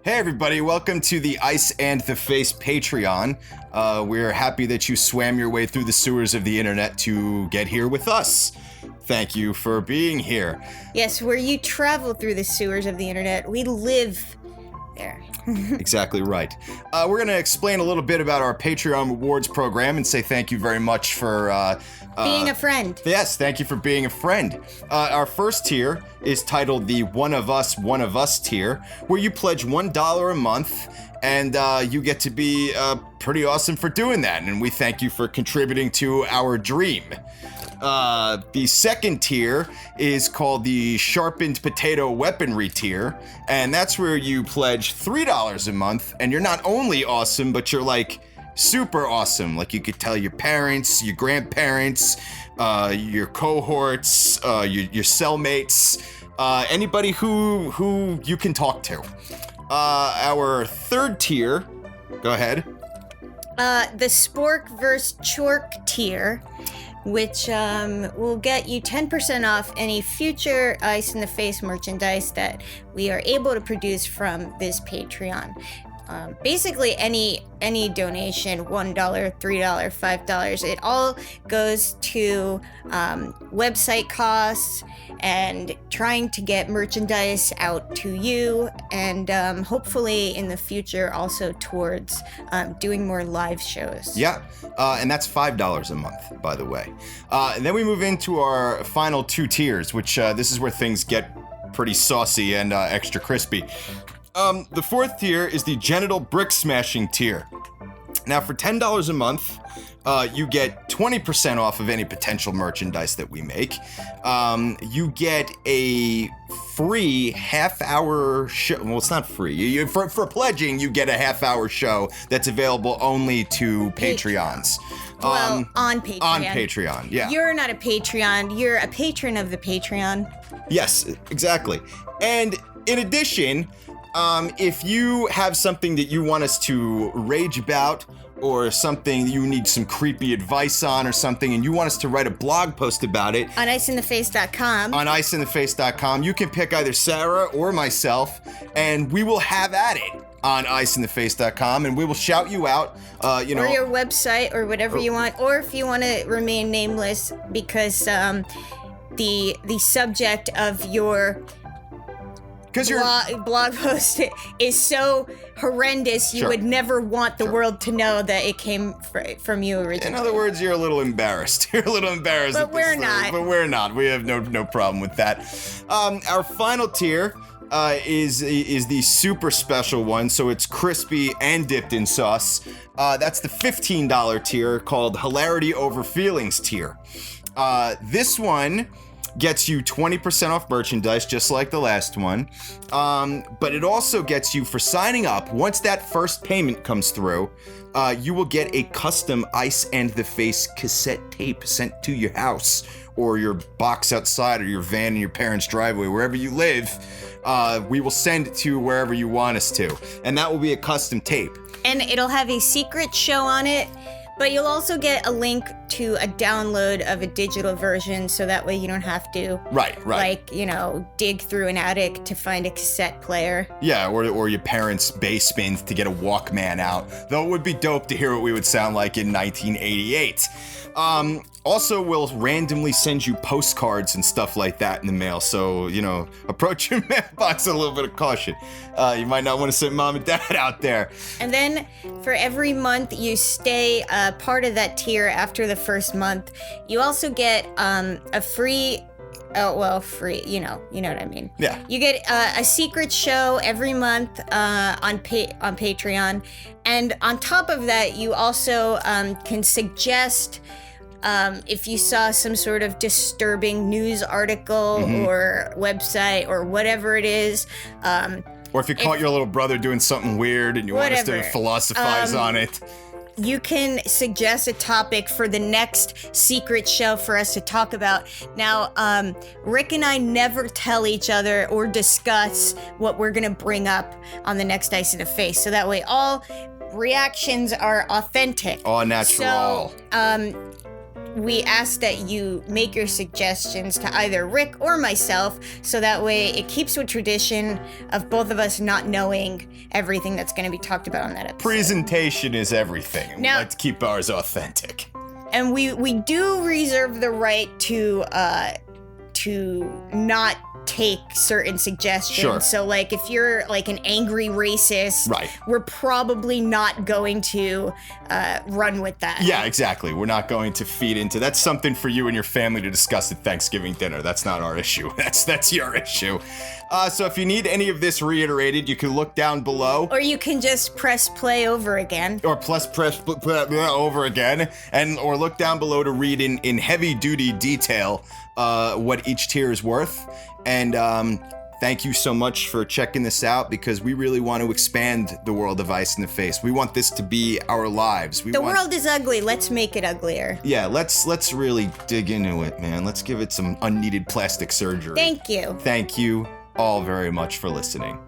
Hey everybody, welcome to the Ice and the Face Patreon. We're happy that you swam your way through the sewers of the internet to get here with us. Thank you for being here. Yes, where you travel through the sewers of the internet, we live there. Exactly right. We're going to explain a little bit about our Patreon rewards program and say thank you very much for Being a friend. Yes, thank you for being a friend. Our first tier is titled the One of Us tier, where you pledge $1 a month, and you get to be pretty awesome for doing that, and we thank you for contributing to our dream. The second tier is called the Sharpened Potato Weaponry tier, and that's where you pledge $3 a month, and you're not only awesome, but you're like super awesome. Like you could tell your parents, your grandparents, your cohorts, your cellmates, anybody who you can talk to. Our third tier, go ahead. The Spork vs. Chork tier, which will get you 10% off any future Ice in the Face merchandise that we are able to produce from this Patreon. Basically, any donation, $1, $3, $5, it all goes to website costs and trying to get merchandise out to you, and hopefully in the future also towards doing more live shows. Yeah, and that's $5 a month, by the way. And then we move into our final two tiers, which this is where things get pretty saucy and extra crispy. The fourth tier is the Genital Brick Smashing tier. Now, for $10 a month, you get 20% off of any potential merchandise that we make. You get a free half-hour show. Well, it's not free. For pledging, you get a half-hour show that's available only to Patreons. Well, on Patreon. On Patreon, yeah. You're not a Patreon. You're a patron of the Patreon. Yes, exactly. And in addition, if you have something that you want us to rage about, or something you need some creepy advice on or something, and you want us to write a blog post about it, on iceintheface.com. On iceintheface.com, you can pick either Sarah or myself, and we will have at it on iceintheface.com, and we will shout you out, or your website, or whatever you want, or if you want to remain nameless, because the subject of your blog post is so horrendous, you would never want the world to know that it came from you originally. In other words, you're a little embarrassed. You're a little embarrassed. But we're not. But we're not. We have no problem with that. Our final tier is the super special one, so it's crispy and dipped in sauce. That's the $15 tier, called Hilarity Over Feelings tier. This one gets you 20% off merchandise, just like the last one. But it also gets you, for signing up, once that first payment comes through, you will get a custom Ice and the Face cassette tape sent to your house, or your box outside, or your van in your parents' driveway, wherever you live. We will send it to wherever you want us to. And that will be a custom tape. And it'll have a secret show on it, but you'll also get a link to a download of a digital version, so that way you don't have to, dig through an attic to find a cassette player. Yeah, or your parents' basement to get a Walkman out. Though it would be dope to hear what we would sound like in 1988. Also, we'll randomly send you postcards and stuff like that in the mail, so, approach your mailbox with a little bit of caution. You might not want to send mom and dad out there. And then, for every month you stay part of that tier after the first month, you also get a free... free, you know what I mean. Yeah. You get a secret show every month on Patreon, and on top of that, you also can suggest if you saw some sort of disturbing news article or website or whatever it is. Or if you caught your little brother doing something weird and you want us to philosophize on it. You can suggest a topic for the next secret show for us to talk about. Now, Rick and I never tell each other or discuss what we're going to bring up on the next Ice in the Face. So that way all reactions are authentic. All natural. So, we ask that you make your suggestions to either Rick or myself, so that way it keeps with tradition of both of us not knowing everything that's going to be talked about on that episode. Presentation is everything. And Now- we like to keep ours authentic. And we do reserve the right to not take certain suggestions. Sure. So like if you're like an angry racist, Right. we're probably not going to run with that. Yeah, exactly. We're not going to feed into. That's something for you and your family to discuss at Thanksgiving dinner. That's not our issue. That's your issue. So if you need any of this reiterated, you can look down below. Or you can just press play over again. Or press over again, or look down below to read in heavy duty detail what each tier is worth. And thank you so much for checking this out, because we really want to expand the world of Ice in the Face. We want this to be our lives. The world is ugly. Let's make it uglier. Yeah, let's really dig into it, man. Let's give it some unneeded plastic surgery. Thank you. Thank you all very much for listening.